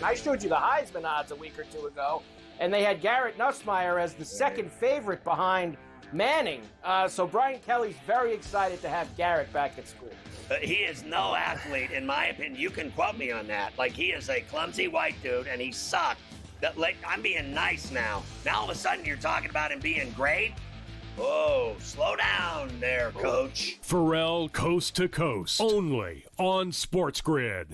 And I showed you the Heisman odds a week or two ago, and they had Garrett Nussmeier as the second favorite behind Manning. So Brian Kelly's very excited to have Garrett back at school. He is no athlete, in my opinion. You can quote me on that. Like, he is a clumsy white dude, and he sucked. I'm being nice now. Now all of a sudden you're talking about him being great? Oh, slow down there, Coach. Pharrell Coast to Coast, only on SportsGrid.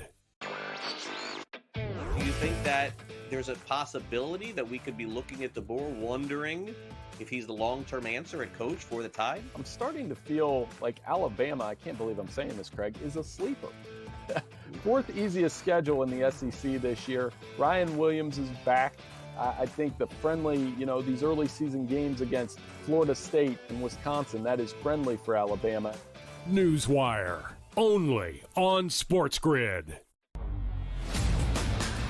Do you think that there's a possibility that we could be looking at DeBoer wondering if he's the long-term answer at coach for the Tide? I'm starting to feel like Alabama, I can't believe I'm saying this, Craig, is a sleeper. Fourth easiest schedule in the SEC this year. Ryan Williams is back. I think the friendly, these early season games against Florida State and Wisconsin, that is friendly for Alabama. Newswire, only on SportsGrid.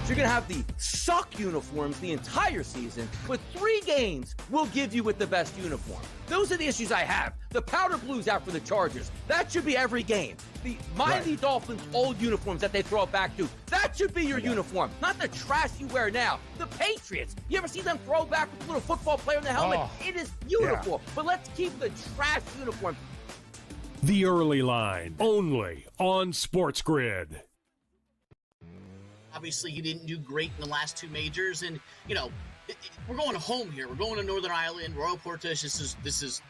So you're going to have the suck uniforms the entire season, but 3 games will give you with the best uniform. Those are the issues I have. The powder blues out for the Chargers. That should be every game. The Miami Dolphins old uniforms that they throw it back to. That should be your uniform, not the trash you wear now. The Patriots. You ever see them throw back with a little football player in the helmet? It is beautiful. Yeah. But let's keep the trash uniform. The Early Line, only on SportsGrid. Obviously, he didn't do great in the last 2 majors, and we're going home here. We're going to Northern Ireland, Royal Portage. This is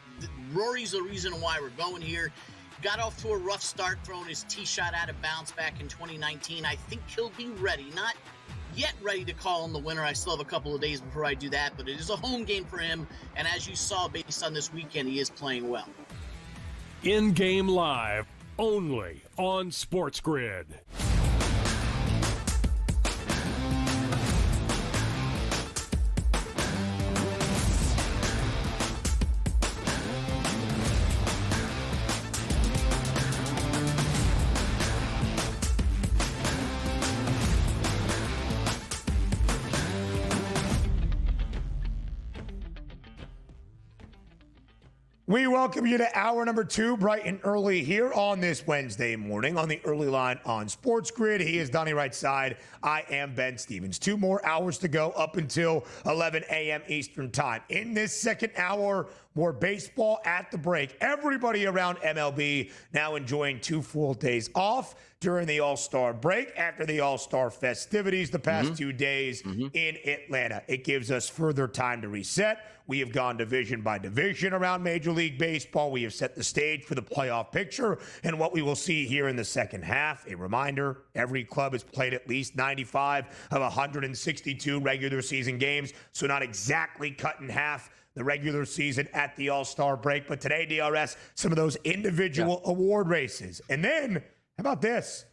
Rory's the reason why we're going here. Got off to a rough start, throwing his tee shot out of bounds back in 2019. I think he'll be ready. Not yet ready to call him the winner. I still have a couple of days before I do that, but it is a home game for him. And as you saw, based on this weekend, he is playing well. In-game live, only on SportsGrid. We welcome you to hour number 2, bright and early here on this Wednesday morning on the Early Line on SportsGrid. He is Donnie right side. I am Ben Stevens. 2 more hours to go up until 11 a.m. Eastern time. In this second hour, more baseball at the break. Everybody around MLB now enjoying 2 full days off during the All-Star break after the All-Star festivities the past 2 days in Atlanta. It gives us further time to reset. We have gone division by division around Major League Baseball. We have set the stage for the playoff picture and what we will see here in the second half. A reminder, every club has played at least 95 of 162 regular season games, so not exactly cut in half the regular season at the All-Star break. But today, DRS, some of those individual award races. And then, how about this?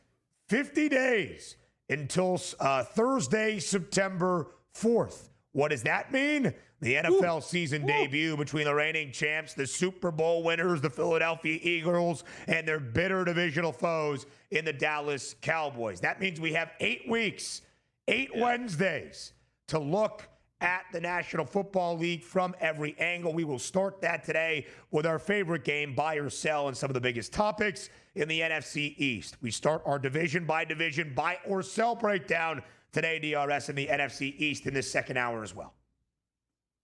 50 days until Thursday, September 4th. What does that mean? The NFL season debut between the reigning champs, the Super Bowl winners, the Philadelphia Eagles, and their bitter divisional foes in the Dallas Cowboys. That means we have 8 weeks, 8 Wednesdays to look at the National Football League from every angle. We will start that today with our favorite game, buy or sell, and some of the biggest topics in the NFC East. We start our division by division buy or sell breakdown today, DRS, in the NFC East in this second hour as well.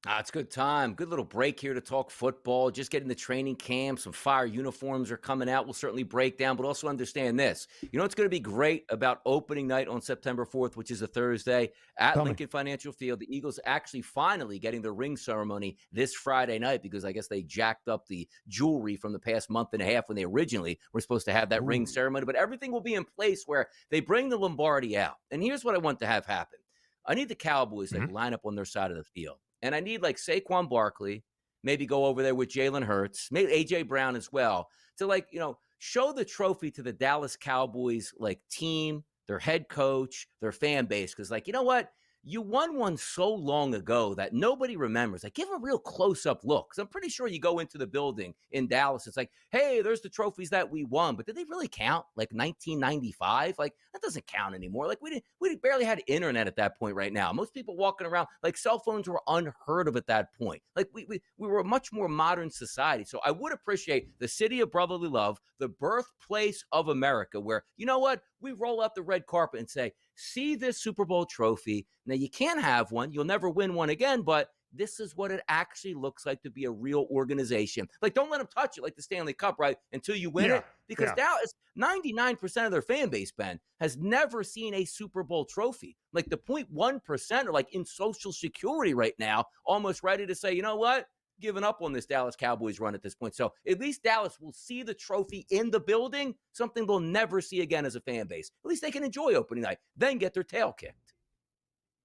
It's a good time. Good little break here to talk football. Just getting the training camp. Some fire uniforms are coming out. We'll certainly break down, but also understand this. You know what's going to be great about opening night on September 4th, which is a Thursday, at Lincoln Financial Field? The Eagles actually finally getting the ring ceremony this Friday night because I guess they jacked up the jewelry from the past month and a half when they originally were supposed to have that ring ceremony. But everything will be in place where they bring the Lombardi out. And here's what I want to have happen. I need the Cowboys to line up on their side of the field. And I need like Saquon Barkley, maybe go over there with Jalen Hurts, maybe A.J. Brown as well, to show the trophy to the Dallas Cowboys team, their head coach, their fan base. Because you know what? You won one so long ago that nobody remembers. Give a real close-up look. Because I'm pretty sure you go into the building in Dallas, it's like, hey, there's the trophies that we won. But did they really count? 1995? That doesn't count anymore. We barely had internet at that point right now. Most people walking around, cell phones were unheard of at that point. We were a much more modern society. So I would appreciate the city of brotherly love, the birthplace of America, where, you know what? We roll out the red carpet and say, see this Super Bowl trophy. Now, you can't have one. You'll never win one again, but this is what it actually looks like to be a real organization. Like, don't let them touch it like the Stanley Cup, right, until you win it. Because Dallas, 99% of their fan base, Ben, has never seen a Super Bowl trophy. Like, the 0.1% are like in Social Security right now, almost ready to say, you know what? Giving up on this Dallas Cowboys run at this point. So at least Dallas will see the trophy in the building, something they'll never see again as a fan base. At least they can enjoy opening night, then get their tail kicked.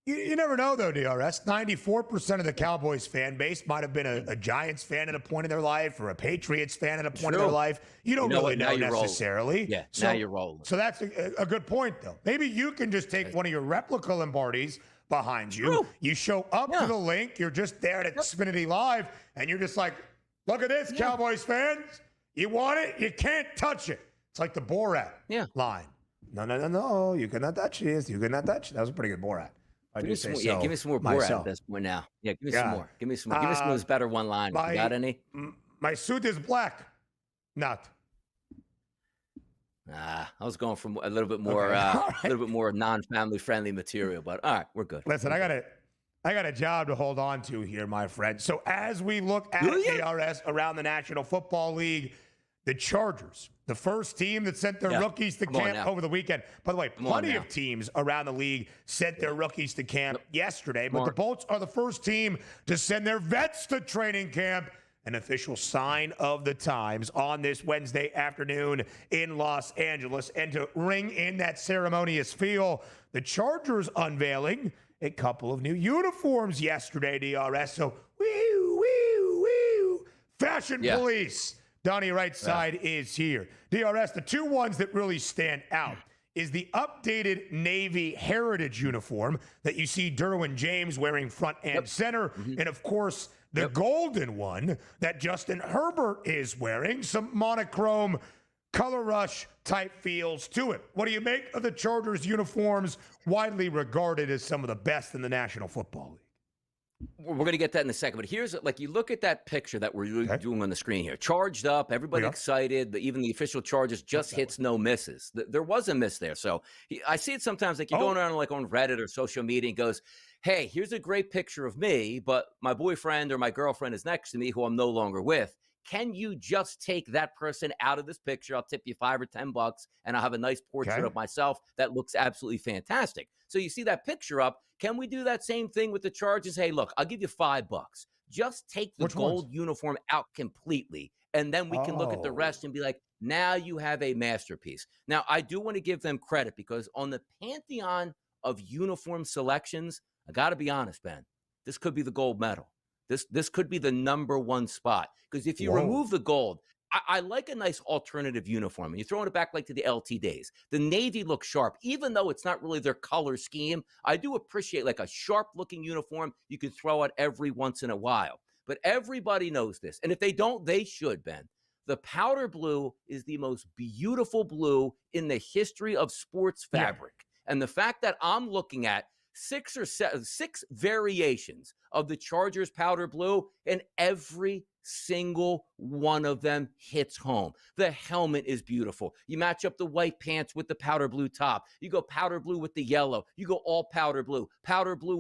You never know, though, DRS. 94% of the Cowboys fan base might have been a Giants fan at a point in their life or a Patriots fan at a point in their life. You don't really know necessarily. Rolling. Yeah, now you're rolling. So that's a good point, though. Maybe you can just take one of your replica Lombardis behind you. True. You show up to the link. You're just there at Xfinity Live, and you're just like, look at this, Cowboys fans. You want it? You can't touch it. It's like the Borat line. No. You cannot touch this. You cannot touch it. That was a pretty good Borat. Give me some more Borat at this point now. Yeah, give me some more. Give me some more. Give me some of those better one-liners. You got any? My suit is black. Not. I was going for a little bit more, a little bit more non-family friendly material. But all right, we're good. Listen, I got a job to hold on to here, my friend. So as we look at ARS around the National Football League, the Chargers, the first team that sent their rookies to camp over the weekend. By the way, plenty of teams around the league sent their rookies to camp yesterday, but the Bolts are the first team to send their vets to training camp. An official sign of the times on this Wednesday afternoon in Los Angeles. And to ring in that ceremonious feel, the Chargers unveiling a couple of new uniforms yesterday, DRS. So, Fashion Police. Donnie right side is here. DRS, the two ones that really stand out is the updated Navy Heritage uniform that you see Derwin James wearing front and center. And, of course, the golden one that Justin Herbert is wearing. Some monochrome color rush type feels to it. What do you make of the Chargers uniforms, widely regarded as some of the best in the National Football League? We're going to get that in a second, but here's, like, you look at that picture that we're doing on the screen here. Charged up, everybody excited. Even the official Chargers just hits, no misses. There was a miss there. So I see it sometimes, like, you're going around like on Reddit or social media and goes, hey, here's a great picture of me, but my boyfriend or my girlfriend is next to me who I'm no longer with. Can you just take that person out of this picture? I'll tip you $5 or $10 and I'll have a nice portrait of myself that looks absolutely fantastic. So you see that picture up. Can we do that same thing with the Chargers? Hey, look, I'll give you $5. Just take the gold uniform out completely. And then we can look at the rest and be like, now you have a masterpiece. Now, I do want to give them credit because on the pantheon of uniform selections, I got to be honest, Ben, this could be the gold medal. This could be the number one spot. Because if you remove the gold, I like a nice alternative uniform. And you're throwing it back like to the LT days. The Navy looks sharp. Even though it's not really their color scheme, I do appreciate like a sharp-looking uniform you can throw out every once in a while. But everybody knows this. And if they don't, they should, Ben. The powder blue is the most beautiful blue in the history of sports fabric. And the fact that I'm looking at six variations of the Chargers powder blue, and every single one of them hits home. The helmet is beautiful. You match up the white pants with the powder blue top. You go powder blue with the yellow. You go all powder blue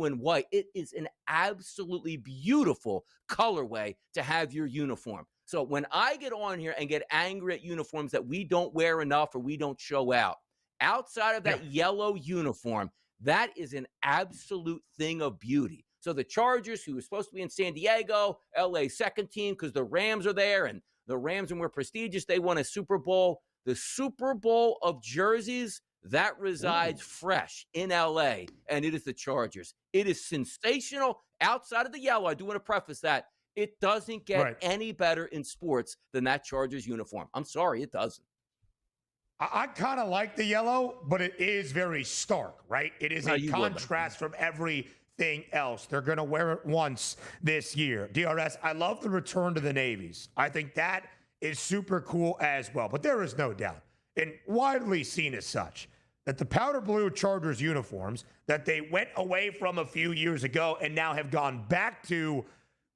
and white. It is an absolutely beautiful colorway to have your uniform. So when I get on here and get angry at uniforms that we don't wear enough or we don't show out, outside of that yellow uniform, that is an absolute thing of beauty. So the Chargers, who are supposed to be in San Diego, LA second team because the Rams are there, and the Rams are more prestigious. They won a Super Bowl. The Super Bowl of jerseys, that resides fresh in LA, and it is the Chargers. It is sensational outside of the yellow. I do want to preface that. It doesn't get any better in sports than that Chargers uniform. I'm sorry, it doesn't. I kind of like the yellow, but it is very stark, right? It is a contrast from everything else. They're going to wear it once this year. DRS, I love the return to the navies. I think that is super cool as well. But there is no doubt, and widely seen as such, that the powder blue Chargers uniforms that they went away from a few years ago and now have gone back to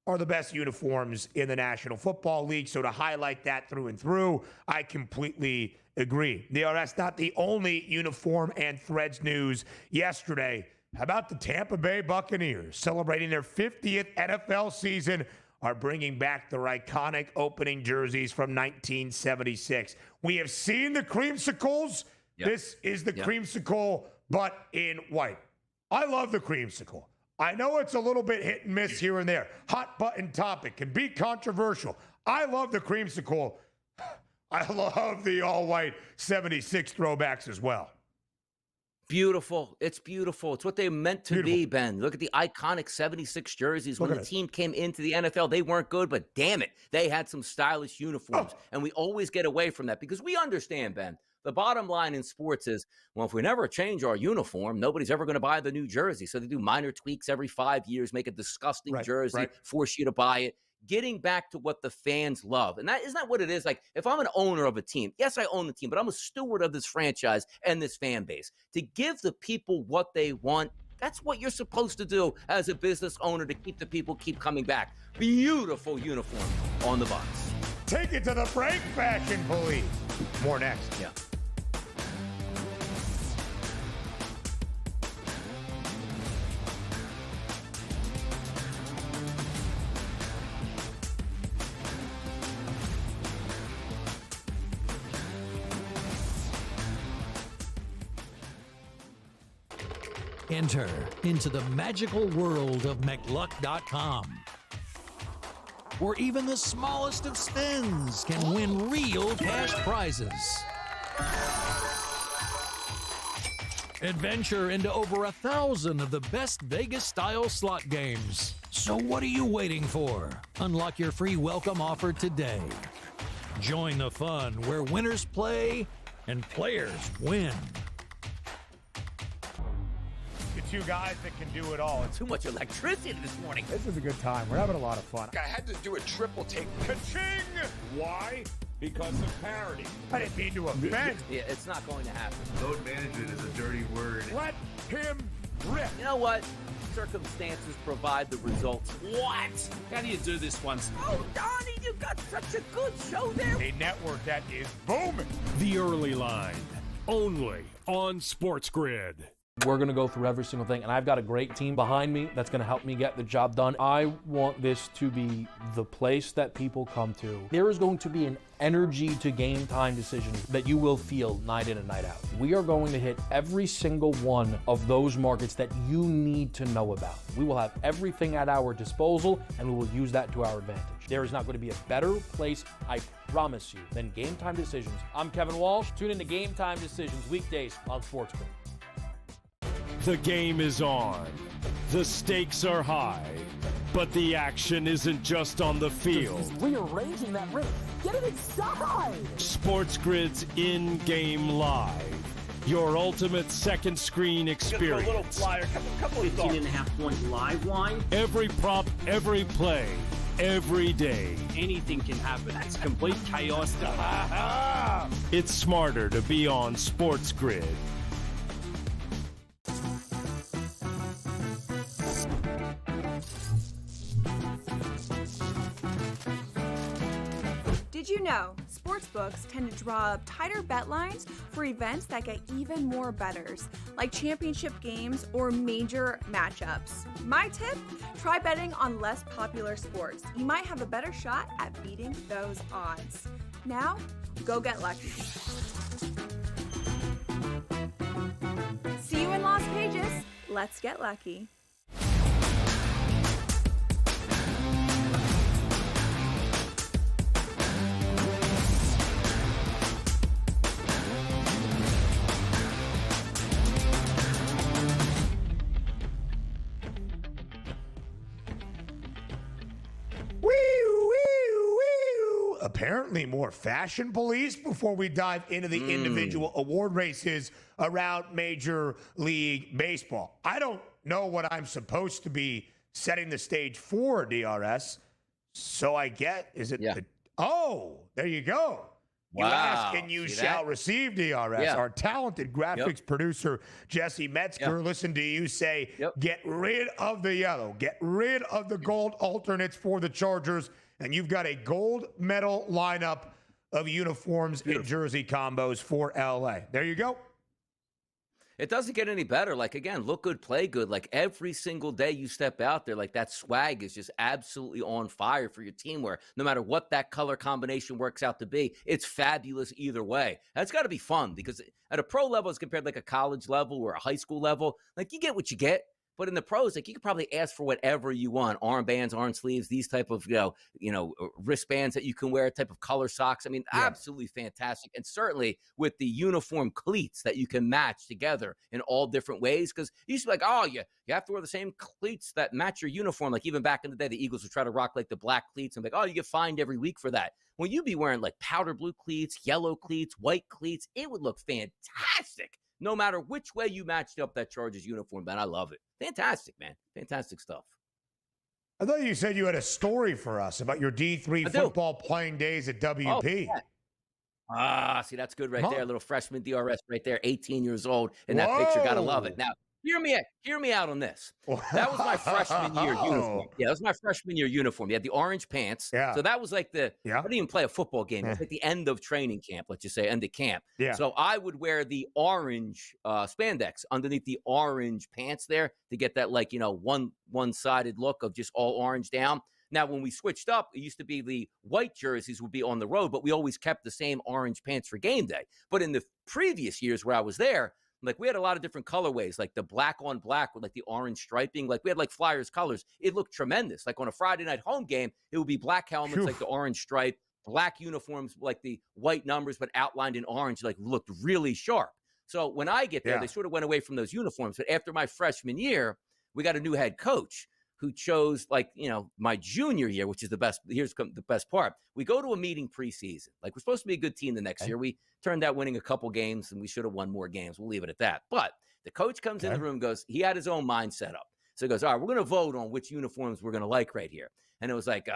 are the best uniforms in the National Football League. So to highlight that through and through, I completely agree. DRS, not the only uniform and threads news yesterday. How about the Tampa Bay Buccaneers celebrating their 50th NFL season, are bringing back their iconic opening jerseys from 1976. We have seen the creamsicles. Yep. This is the creamsicle, but in white. I love the creamsicle. I know it's a little bit hit and miss here and there. Hot button topic, can be controversial. I love the creamsicle. I love the all-white 76 throwbacks as well. Beautiful. It's beautiful. It's what they meant to be, Ben. Look at the iconic 76 jerseys. When the team came into the NFL, they weren't good, but damn it, they had some stylish uniforms. And we always get away from that because we understand, Ben, the bottom line in sports is, well, if we never change our uniform, nobody's ever going to buy the new jersey. So they do minor tweaks every 5 years, make a disgusting jersey, force you to buy it. Getting back to what the fans love. And that isn't that what it is? Like, if I'm an owner of a team, yes, I own the team, but I'm a steward of this franchise and this fan base. To give the people what they want, that's what you're supposed to do as a business owner to keep the people keep coming back. Beautiful uniform on the Bucs. Take it to the break, Fashion Police. More next. Yeah. Enter into the magical world of McLuck.com, where even the smallest of spins can win real cash prizes. Adventure into over 1,000 of the best Vegas-style slot games. So what are you waiting for? Unlock your free welcome offer today. Join the fun where winners play and players win. Two guys that can do it all. Too much electricity this morning. This is a good time. We're having a lot of fun. I had to do a triple take. Ka-ching! Why? Because of parity. I didn't mean to offend. Yeah, it's not going to happen. Load management is a dirty word. Let him rip. You know what? Circumstances provide the results. What? How do you do this once? Oh, Donnie, you got such a good show there. A network that is booming. The Early Line, only on SportsGrid. We're going to go through every single thing, and I've got a great team behind me that's going to help me get the job done. I want this to be the place that people come to. There is going to be an energy to game time decisions that you will feel night in and night out. We are going to hit every single one of those markets that you need to know about. We will have everything at our disposal, and we will use that to our advantage. There is not going to be a better place, I promise you, than Game Time Decisions. I'm Kevin Walsh. Tune in to Game Time Decisions weekdays on SportsGrid. The game is on. The stakes are high. But the action isn't just on the field. He's rearranging that ring. Get it inside! SportsGrid's in-game live. Your ultimate second screen experience. Just a little flyer, couple of 15.5-point live line. Every prop, every play, every day. Anything can happen. It's complete chaos. It's smarter to be on SportsGrid. Did you know sportsbooks tend to draw up tighter bet lines for events that get even more bettors, like championship games or major matchups? My tip? Try betting on less popular sports. You might have a better shot at beating those odds. Now, go get lucky. See you in Las Vegas. Let's get lucky. Apparently more fashion police before we dive into the individual award races around Major League Baseball. I don't know what I'm supposed to be setting the stage for, DRS. So I get, is it there you go. You ask and you shall receive, DRS. Yeah. Our talented graphics producer, Jesse Metzger, listen to you say, get rid of the yellow, get rid of the gold alternates for the Chargers, and you've got a gold medal lineup of uniforms and jersey combos for LA. There you go. It doesn't get any better. Like, again, look good, play good. Like, every single day you step out there, like, that swag is just absolutely on fire for your team, where no matter what that color combination works out to be, it's fabulous either way. That's got to be fun, because at a pro level as compared to like a college level or a high school level, like, you get what you get. But in the pros, like, you could probably ask for whatever you want: armbands, arm sleeves, these type of, wristbands that you can wear, type of color socks. I mean, absolutely fantastic. And certainly with the uniform cleats that you can match together in all different ways. Because you used to be like, oh, you have to wear the same cleats that match your uniform. Like, even back in the day, the Eagles would try to rock like the black cleats and be like, oh, you get fined every week for that. When you'd be wearing like powder blue cleats, yellow cleats, white cleats, it would look fantastic. No matter which way you matched up that Chargers uniform, man. I love it. Fantastic, man. Fantastic stuff. I thought you said you had a story for us about your D3 football playing days at WP. Oh, yeah. See, that's good right there. Little freshman DRS right there, 18 years old. In that picture, gotta love it. Now, hear me out on this. That was my freshman year uniform. Yeah, that was my freshman year uniform. You had the orange pants. Yeah. So that was like I didn't even play a football game. It was like the end of training camp, let's just say, end of camp. Yeah. So I would wear the orange spandex underneath the orange pants there to get that, like, one-sided look of just all orange down. Now, when we switched up, it used to be the white jerseys would be on the road, but we always kept the same orange pants for game day. But in the previous years where I was there, like, we had a lot of different colorways, like the black on black with like the orange striping. Like, we had like Flyers colors. It looked tremendous. Like, on a Friday night home game, it would be black helmets, like the orange stripe, black uniforms, like the white numbers, but outlined in orange, like, looked really sharp. So when I get there, they sort of went away from those uniforms. But after my freshman year, we got a new head coach who chose, like, my junior year, which is the best. Here's the best part. We go to a meeting preseason. Like, we're supposed to be a good team the next year. We turned out winning a couple games, and we should have won more games. We'll leave it at that. But the coach comes in the room, goes, he had his own mind set up. So he goes, all right, we're going to vote on which uniforms we're going to like right here. And it was like,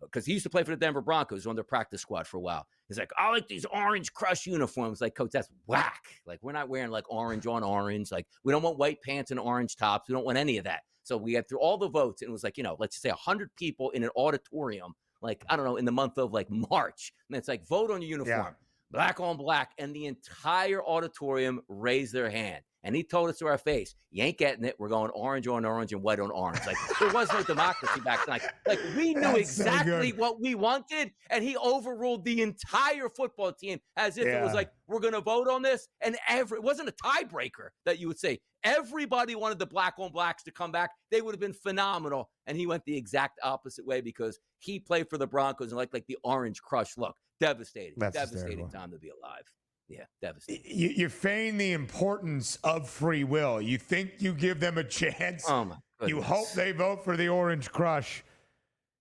because he used to play for the Denver Broncos on their practice squad for a while. He's like, I like these orange crush uniforms. Like, coach, that's whack. Like, we're not wearing like orange on orange. Like, we don't want white pants and orange tops. We don't want any of that. So we had through all the votes, and it was like, let's just say 100 people in an auditorium, like, I don't know, in the month of like March. And it's like, vote on your uniform, black on black. And the entire auditorium raised their hand. And he told us to our face, you ain't getting it. We're going orange on orange and white on orange. Like, there was no democracy back then. Like we knew exactly what we wanted, and he overruled the entire football team as if it was like, we're going to vote on this. And it wasn't a tiebreaker that you would say. Everybody wanted the black on blacks to come back. They would have been phenomenal. And he went the exact opposite way because he played for the Broncos and like the orange crush look. Devastating. Devastating time to be alive. Yeah, devastating. You feign the importance of free will. You think you give them a chance. Oh, my goodness. You hope they vote for the Orange Crush,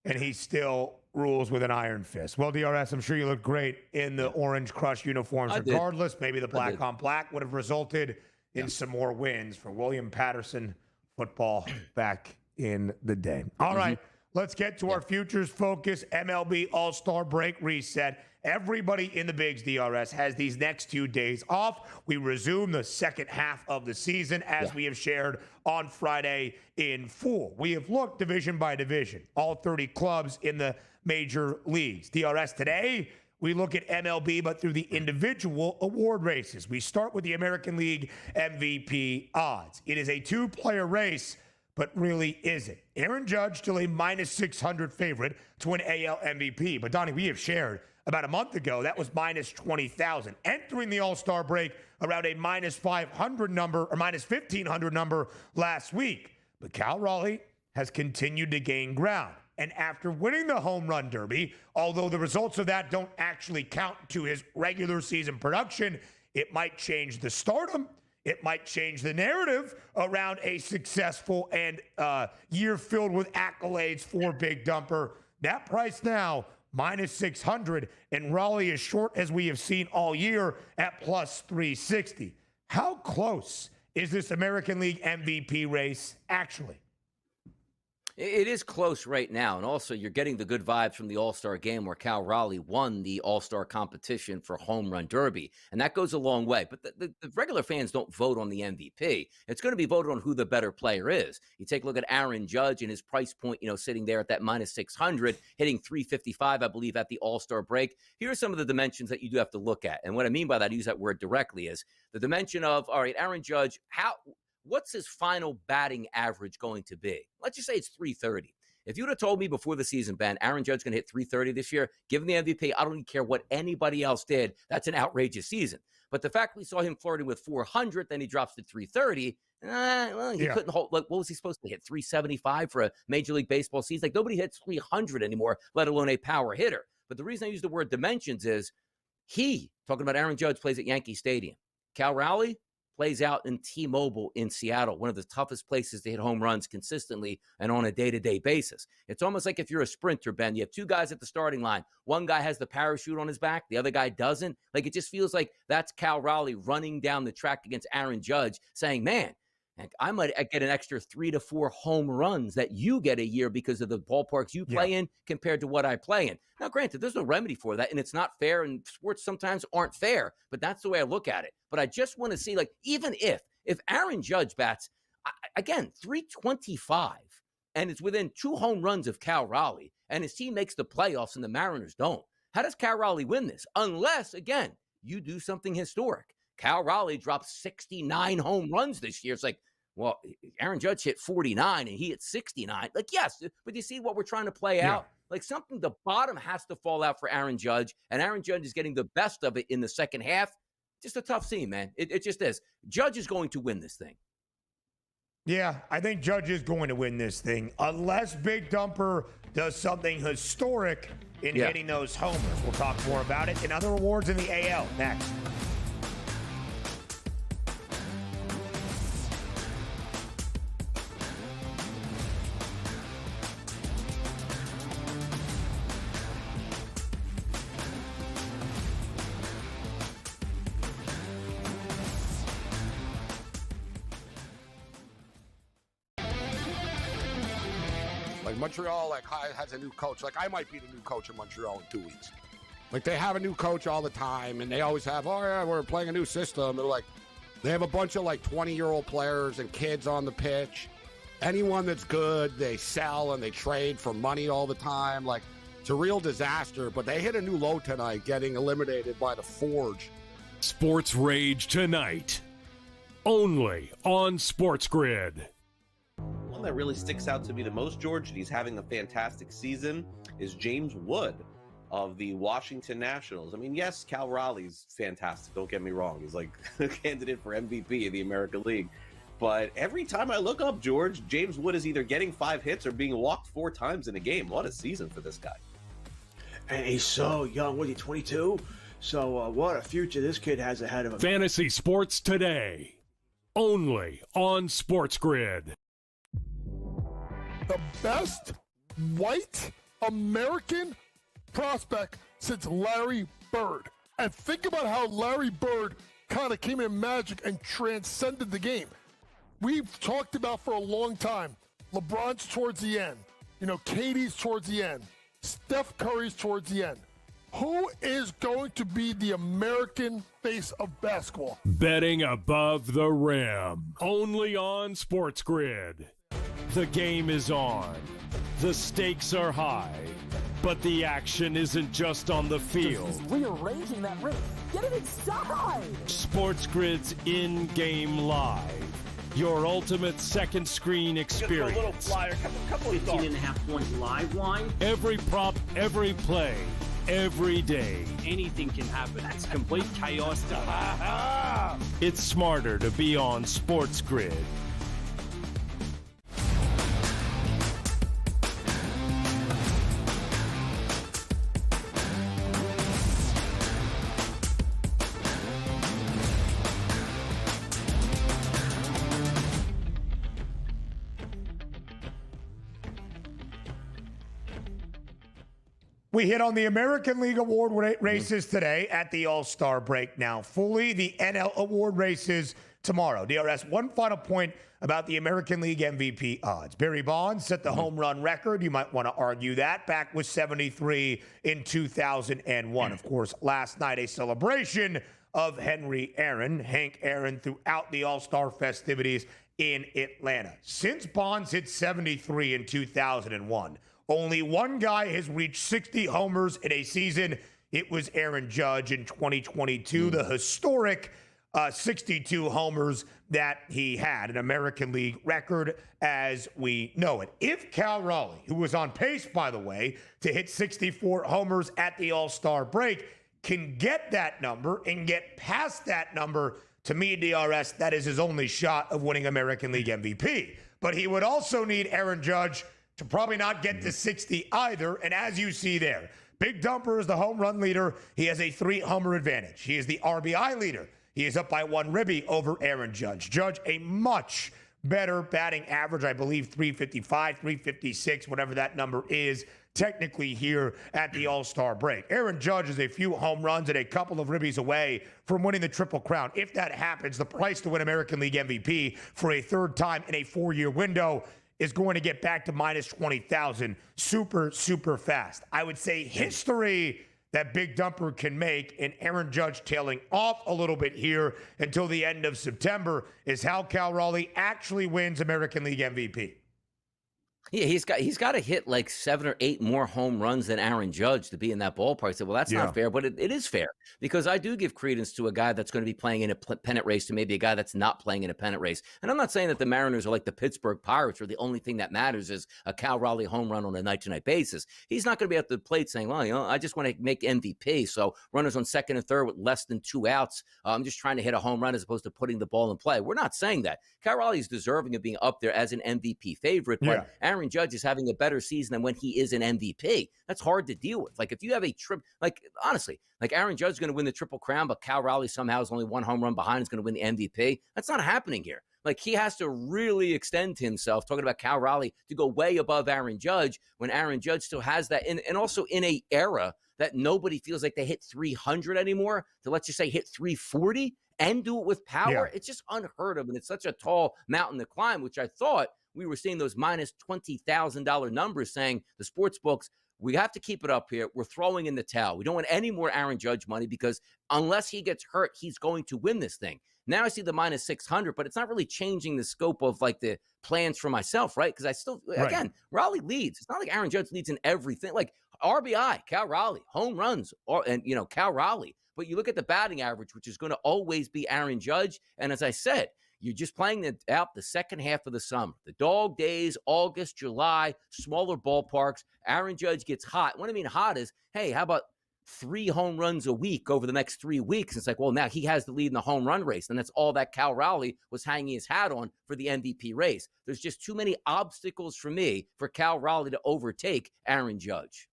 and he still rules with an iron fist. Well, DRS, I'm sure you look great in the Orange Crush uniforms. Regardless, maybe the black on black would have resulted in some more wins for William Patterson football back in the day. All right, let's get to our futures focus. MLB All-Star break reset. Everybody in the Bigs, DRS, has these next 2 days off. We resume the second half of the season, as we have shared on Friday in full. We have looked division by division, all 30 clubs in the major leagues. DRS today, we look at MLB, but through the individual award races. We start with the American League MVP odds. It is a two-player race, but really isn't. Aaron Judge still a minus 600 favorite to win AL MVP. But Donnie, we have shared about a month ago, that was minus 20,000. Entering the All-Star break around a minus 500 number or minus 1,500 number last week. But Cal Raleigh has continued to gain ground. And after winning the Home Run Derby, although the results of that don't actually count to his regular season production, it might change the stardom. It might change the narrative around a successful and year filled with accolades for Big Dumper. That price now, minus 600, and Raleigh is short, as we have seen all year, at plus 360. How close is this American League MVP race actually? It is close right now. And also, you're getting the good vibes from the All-Star game where Cal Raleigh won the All-Star competition for Home Run Derby. And that goes a long way. But the regular fans don't vote on the MVP. It's going to be voted on who the better player is. You take a look at Aaron Judge and his price point, sitting there at that minus 600, hitting 355, I believe, at the All-Star break. Here are some of the dimensions that you do have to look at. And what I mean by that, I use that word directly, is the dimension of, all right, Aaron Judge, what's his final batting average going to be? Let's just say it's 330. If you would have told me before the season, Ben, Aaron Judge's going to hit 330 this year, give him the MVP, I don't even care what anybody else did. That's an outrageous season. But the fact we saw him flirting with 400, then he drops to 330, he couldn't hold. Like, what was he supposed to hit? 375 for a Major League Baseball season? Like, nobody hits 300 anymore, let alone a power hitter. But the reason I use the word dimensions is talking about Aaron Judge, plays at Yankee Stadium. Cal Raleigh plays out in T-Mobile in Seattle, one of the toughest places to hit home runs consistently and on a day-to-day basis. It's almost like if you're a sprinter, Ben, you have two guys at the starting line. One guy has the parachute on his back, the other guy doesn't. Like, it just feels like that's Cal Raleigh running down the track against Aaron Judge saying, man, I might get an extra 3 to 4 home runs that you get a year because of the ballparks you play in compared to what I play in. Now, granted, there's no remedy for that, and it's not fair, and sports sometimes aren't fair, but that's the way I look at it. But I just want to see, like, even if Aaron Judge bats, again, 325, and it's within 2 home runs of Cal Raleigh, and his team makes the playoffs and the Mariners don't, how does Cal Raleigh win this? Unless, again, you do something historic. Cal Raleigh dropped 69 home runs this year. It's like, well, Aaron Judge hit 49 and he hit 69. Like, yes, but you see what we're trying to play out? Like, something, the bottom has to fall out for Aaron Judge, and Aaron Judge is getting the best of it in the second half. Just a tough scene, man. It just is. Judge is going to win this thing. Yeah, I think Judge is going to win this thing, unless Big Dumper does something historic in hitting those homers. We'll talk more about it and other awards in the AL next. Montreal has a new coach. Like, I might be the new coach in Montreal in 2 weeks. Like, they have a new coach all the time, and they always have, oh yeah, we're playing a new system. They're like, they have a bunch of 20-year-old players and kids on the pitch. Anyone that's good, they sell and they trade for money all the time. Like, it's a real disaster. But they hit a new low tonight, getting eliminated by the Forge. Sports Rage tonight, only on SportsGrid. One that really sticks out to me the most, George, and he's having a fantastic season, is James Wood of the Washington Nationals. I mean, yes, Cal Raleigh's fantastic. Don't get me wrong. He's like a candidate for MVP of the American League. But every time I look up, George, James Wood is either getting 5 hits or being walked 4 times in a game. What a season for this guy. And he's so young. What are you, 22? So what a future this kid has ahead of him. Fantasy Sports Today, only on SportsGrid. The best white American prospect since Larry Bird. And think about how Larry Bird kind of came in magic and transcended the game. We've talked about for a long time, LeBron's towards the end. KD's towards the end. Steph Curry's towards the end. Who is going to be the American face of basketball? Betting above the rim, only on SportsGrid. The game is on. The stakes are high. But the action isn't just on the field. He's rearranging that roof. Get it inside! SportsGrid's in-game live. Your ultimate second screen experience. Just a little flyer, couple of 15.5-point live line. Every prop, every play, every day. Anything can happen. That's complete chaos. It's smarter to be on SportsGrid. We hit on the American League award races today at the All-Star break now fully. The NL award races tomorrow. DRS, one final point about the American League MVP odds. Barry Bonds set the home run record. You might want to argue that. Back with 73 in 2001. Of course, last night, a celebration of Hank Aaron, throughout the All-Star festivities in Atlanta. Since Bonds hit 73 in 2001, only one guy has reached 60 homers in a season. It was Aaron Judge in 2022, the historic 62 homers that he had, an American League record as we know it. If Cal Raleigh, who was on pace, by the way, to hit 64 homers at the All-Star break, can get that number and get past that number, to me, DRS, that is his only shot of winning American League MVP. But he would also need Aaron Judge to probably not get to 60 either. And as you see there, Big Dumper is the home run leader. He has a 3-homer advantage. He is the RBI leader. He is up by 1 ribby over Aaron Judge. Judge, a much better batting average, I believe 355, 356, whatever that number is, technically here at the All-Star break. Aaron Judge is a few home runs and a couple of ribbies away from winning the Triple Crown. If that happens, the price to win American League MVP for a third time in a 4-year window is going to get back to minus 20,000 super, super fast. I would say history that Big Dumper can make, and Aaron Judge tailing off a little bit here until the end of September, is how Cal Raleigh actually wins American League MVP. Yeah, he's got to hit like 7 or 8 more home runs than Aaron Judge to be in that ballpark. I said, well, that's not fair, but it is fair because I do give credence to a guy that's going to be playing in a pennant race to maybe a guy that's not playing in a pennant race. And I'm not saying that the Mariners are like the Pittsburgh Pirates, where the only thing that matters is a Cal Raleigh home run on a night-to-night basis. He's not going to be at the plate saying, well, I just want to make MVP. So runners on second and third with less than 2 outs. I'm just trying to hit a home run as opposed to putting the ball in play. We're not saying that. Cal Raleigh is deserving of being up there as an MVP favorite, but Aaron Judge is having a better season than when he is an MVP. That's hard to deal with. Like if you have a trip, like honestly, like Aaron Judge is going to win the Triple Crown, but Cal Raleigh somehow is only 1 home run behind, is going to win the MVP. That's not happening here. Like he has to really extend himself, talking about Cal Raleigh, to go way above Aaron Judge when Aaron Judge still has that. And also in a era that nobody feels like they hit 300 anymore, to let's just say hit 340 and do it with power. It's just unheard of. And it's such a tall mountain to climb, which I thought we were seeing those minus $20,000 numbers saying the sports books, we have to keep it up here. We're throwing in the towel. We don't want any more Aaron Judge money because unless he gets hurt, he's going to win this thing. Now I see the minus 600, but it's not really changing the scope of like the plans for myself, right? Because I still, again, Raleigh leads. It's not like Aaron Judge leads in everything. Like RBI, Cal Raleigh, home runs, and Cal Raleigh. But you look at the batting average, which is going to always be Aaron Judge. And as I said, you're just playing out the second half of the summer. The dog days, August, July, smaller ballparks. Aaron Judge gets hot. What I mean hot is, hey, how about 3 home runs a week over the next 3 weeks? It's like, well, now he has the lead in the home run race. And that's all that Cal Raleigh was hanging his hat on for the MVP race. There's just too many obstacles for me for Cal Raleigh to overtake Aaron Judge.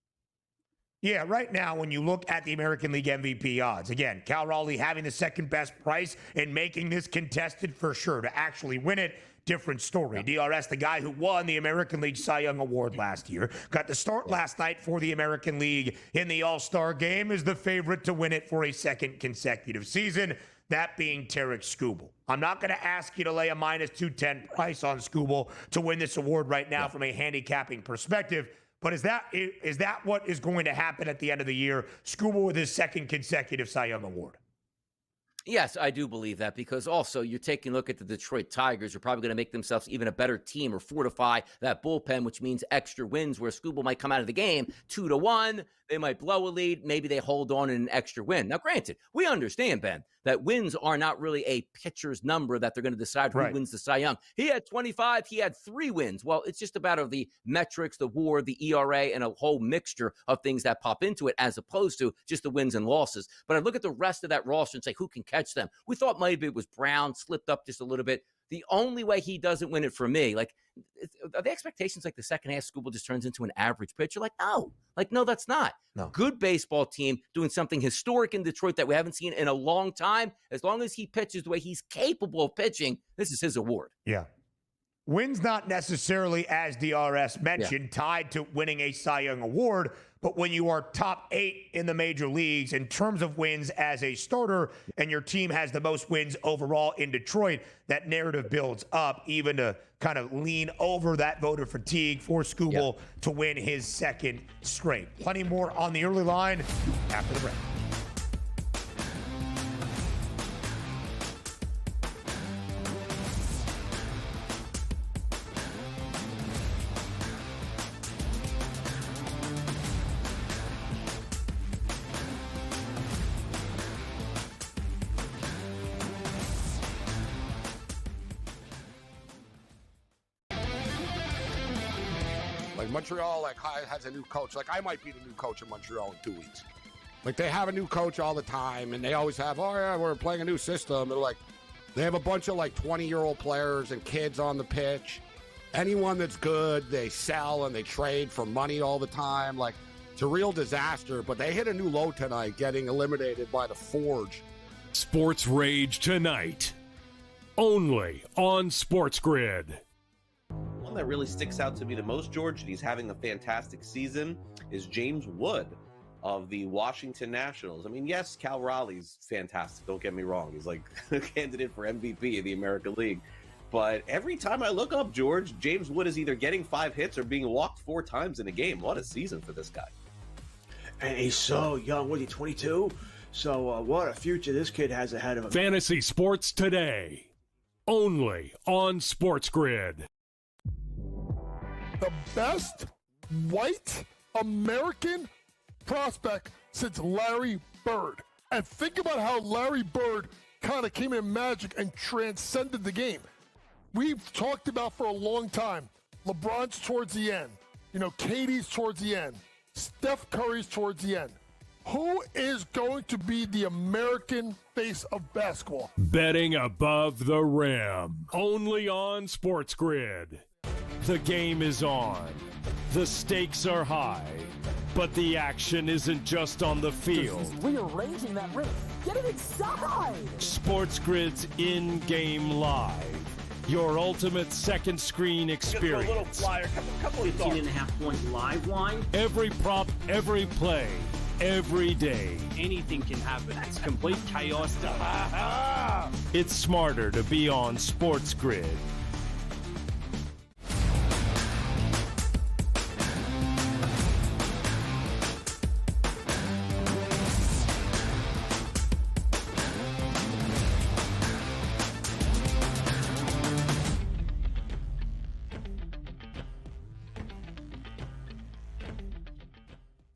Yeah, right now, when you look at the American League MVP odds, again, Cal Raleigh having the second best price and making this contested for sure to actually win it. Different story. DRS, the guy who won the American League Cy Young Award last year, got the start last night for the American League in the All-Star game, is the favorite to win it for a second consecutive season, that being Tarek Skubal. I'm not going to ask you to lay a minus 210 price on Skubal to win this award right now from a handicapping perspective. But is that what is going to happen at the end of the year? Skubal with his second consecutive Cy Young Award. Yes, I do believe that because also you're taking a look at the Detroit Tigers. You're probably going to make themselves even a better team or fortify that bullpen, which means extra wins where Skubal might come out of the game 2-1. They might blow a lead. Maybe they hold on in an extra win. Now, granted, we understand, Ben, that wins are not really a pitcher's number that they're going to decide who wins the Cy Young. He had 25. He had 3 wins. Well, it's just about the metrics, the WAR, the ERA, and a whole mixture of things that pop into it as opposed to just the wins and losses. But I look at the rest of that roster and say, who can catch them? We thought maybe it was Brown, slipped up just a little bit. The only way he doesn't win it for me, like, are the expectations like the second half Skubal just turns into an average pitcher? No, that's not. No. Good baseball team doing something historic in Detroit that we haven't seen in a long time. As long as he pitches the way he's capable of pitching, this is his award. Yeah. Wins not necessarily, as DRS mentioned, tied to winning a Cy Young award, but when you are top 8 in the major leagues in terms of wins as a starter and your team has the most wins overall in Detroit, that narrative builds up even to kind of lean over that voter fatigue for Skubal to win his second straight. Plenty more on the early line after the break. Like Montreal, has a new coach. Like I might be the new coach in Montreal in 2 weeks. Like they have a new coach all the time, and they always have, we're playing a new system. They're like, they have a bunch of 20-year-old players and kids on the pitch. Anyone that's good, they sell and they trade for money all the time. Like it's a real disaster. But they hit a new low tonight, getting eliminated by the Forge. Sports Rage tonight, only on SportsGrid. One that really sticks out to me the most, George, and he's having a fantastic season, is James Wood of the Washington Nationals. I mean, yes, Cal Raleigh's fantastic. Don't get me wrong. He's like a candidate for MVP of the American League. But every time I look up, George, James Wood is either getting 5 hits or being walked 4 times in a game. What a season for this guy. And he's so young. What, he 22? So what a future this kid has ahead of him. Fantasy Sports Today, only on SportsGrid. The best white American prospect since Larry Bird. And think about how Larry Bird kind of came in magic and transcended the game. We've talked about for a long time, LeBron's towards the end. KD's towards the end. Steph Curry's towards the end. Who is going to be the American face of basketball? Betting above the rim, only on SportsGrid. The game is on. The stakes are high. But the action isn't just on the field. He's rearranging that rim. Get it inside! SportsGrid's in-game live. Your ultimate second screen experience. Just a little flyer, couple of 18.5 point live line. Every prop, every play, every day. Anything can happen. It's complete chaos. It's smarter to be on SportsGrid.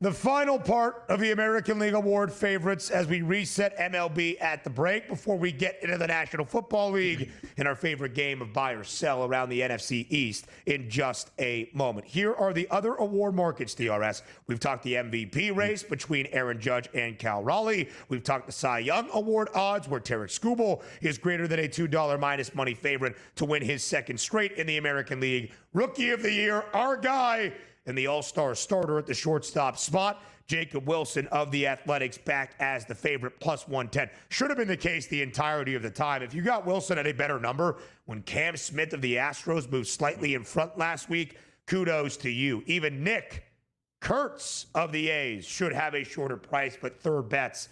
The final part of the American League Award favorites as we reset MLB at the break before we get into the National Football League and our favorite game of buy or sell around the NFC East in just a moment. Here are the other award markets, DRS. We've talked the MVP race between Aaron Judge and Cal Raleigh. We've talked the Cy Young Award odds where Tarek Skubal is greater than a $2 minus money favorite to win his second straight in the American League. Rookie of the Year, our guy, and the all-star starter at the shortstop spot, Jacob Wilson of the Athletics, back as the favorite, plus 110. Should have been the case the entirety of the time. If you got Wilson at a better number, when Cam Smith of the Astros moved slightly in front last week, kudos to you. Even Nick Kurtz of the A's should have a shorter price, but third best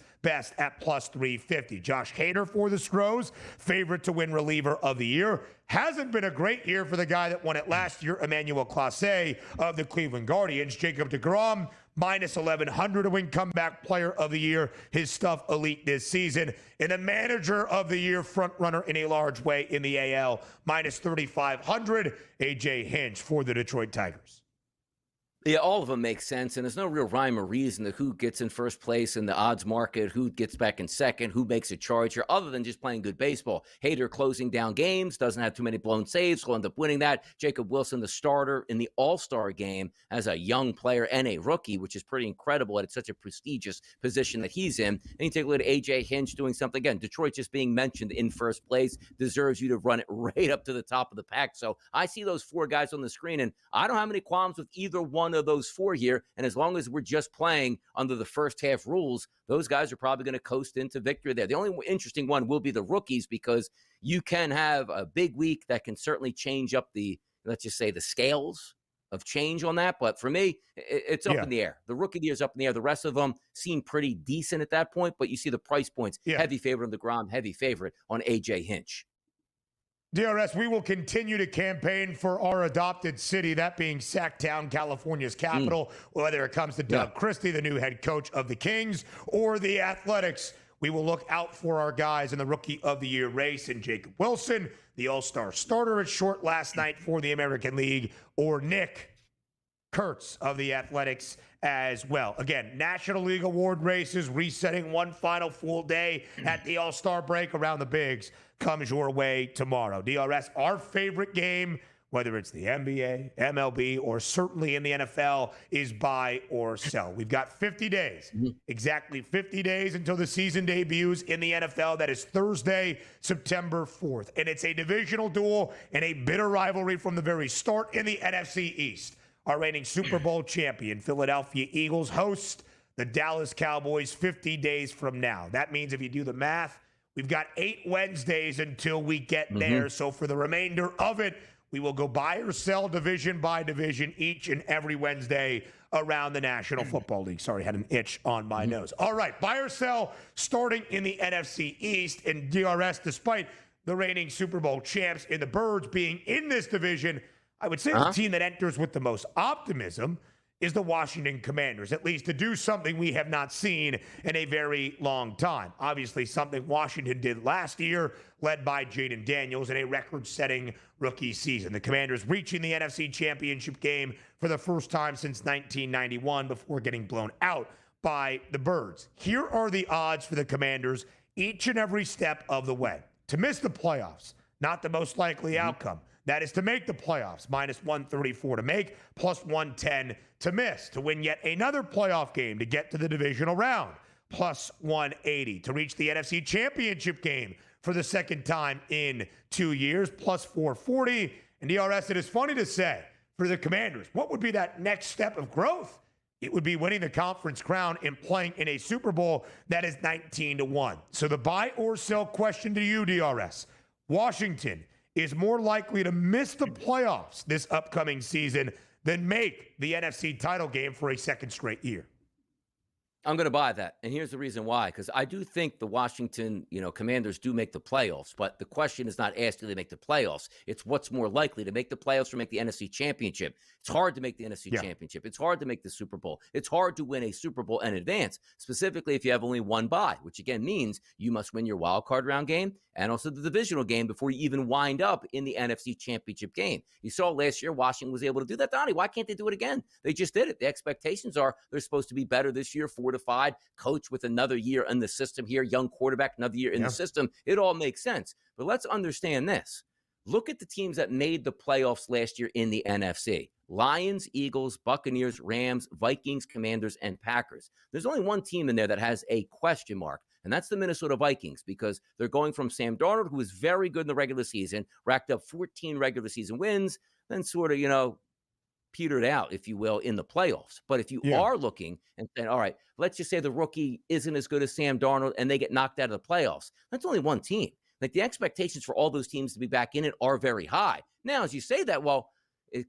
at plus 350. Josh Hader for the Stros, favorite to win reliever of the year. Hasn't been a great year for the guy that won it last year, Emmanuel Clase of the Cleveland Guardians. Jacob deGrom, minus 1,100 to win comeback player of the year. His stuff elite this season. And the manager of the year, front runner in a large way in the AL, minus 3,500, AJ Hinch for the Detroit Tigers. Yeah, all of them make sense, and there's no real rhyme or reason to who gets in first place in the odds market, who gets back in second, who makes a charge here, other than just playing good baseball. Hader closing down games, doesn't have too many blown saves, will end up winning that. Jacob Wilson, the starter in the All-Star game as a young player and a rookie, which is pretty incredible at such a prestigious position that he's in. And you take a look at AJ Hinch doing something. Again, Detroit just being mentioned in first place deserves you to run it right up to the top of the pack. So I see those 4 guys on the screen, and I don't have any qualms with either one one of those four here. And as long as we're just playing under the first half rules, those guys are probably going to coast into victory there. The only interesting one will be the rookies, because you can have a big week that can certainly change up the, let's just say, the scales of change on that. But for me, it's up in the air. The rookie year is up in the air. The rest of them seem pretty decent at that point, but you see the price points, heavy favorite on DeGrom, heavy favorite on A.J. Hinch. DRS, we will continue to campaign for our adopted city, that being Sacktown, California's capital, whether it comes to Doug Christie, the new head coach of the Kings, or the Athletics. We will look out for our guys in the Rookie of the Year race, and Jacob Wilson, the All-Star starter at short last night for the American League, or Nick Kurtz of the Athletics as well. Again, National League award races, resetting one final full day at the All-Star break around the bigs, comes your way tomorrow. DRS, our favorite game, whether it's the NBA, MLB, or certainly in the NFL, is buy or sell. We've got 50 days, exactly 50 days until the season debuts in the NFL. That is Thursday, September 4th. And it's a divisional duel and a bitter rivalry from the very start in the NFC East. Our reigning Super Bowl champion, Philadelphia Eagles, host the Dallas Cowboys 50 days from now. That means if you do the math, we've got 8 Wednesdays until we get there. So for the remainder of it, we will go buy or sell division by division each and every Wednesday around the National Football League. Sorry, had an itch on my nose. All right, buy or sell starting in the NFC East. And DRS, despite the reigning Super Bowl champs and the Birds being in this division, I would say the team that enters with the most optimism is the Washington Commanders, at least to do something we have not seen in a very long time. Obviously, something Washington did last year, led by Jaden Daniels in a record-setting rookie season. The Commanders reaching the NFC Championship game for the first time since 1991 before getting blown out by the Birds. Here are the odds for the Commanders each and every step of the way. To miss the playoffs, not the most likely outcome. That is to make the playoffs, minus 134 to make, plus 110 to miss. To win yet another playoff game to get to the divisional round, plus 180. To reach the NFC Championship game for the second time in 2 years, plus 440. And DRS, it is funny to say, for the Commanders, what would be that next step of growth? It would be winning the conference crown and playing in a Super Bowl that is 19-1. So the buy or sell question to you, DRS. Washington is more likely to miss the playoffs this upcoming season than make the NFC title game for a second straight year. I'm going to buy that. And here's the reason why, because I do think the Washington, Commanders do make the playoffs. But the question is not asked, do they make the playoffs? It's what's more likely to make the playoffs or make the NFC Championship. It's hard to make the NFC Championship. It's hard to make the Super Bowl. It's hard to win a Super Bowl in advance, specifically if you have only one bye, which again means you must win your wild card round game and also the divisional game before you even wind up in the NFC Championship game. You saw last year Washington was able to do that. Donnie, why can't they do it again? They just did it. The expectations are they're supposed to be better this year, fortified, coach with another year in the system here, young quarterback, another year in the system. It all makes sense. But let's understand this. Look at the teams that made the playoffs last year in the NFC. Lions, Eagles, Buccaneers, Rams, Vikings, Commanders, and Packers. There's only one team in there that has a question mark, and that's the Minnesota Vikings, because they're going from Sam Darnold, who was very good in the regular season, racked up 14 regular season wins, then sort of, petered out, if you will, in the playoffs. But if you are looking and saying, all right, let's just say the rookie isn't as good as Sam Darnold and they get knocked out of the playoffs, that's only one team. Like, the expectations for all those teams to be back in it are very high. Now, as you say that, well,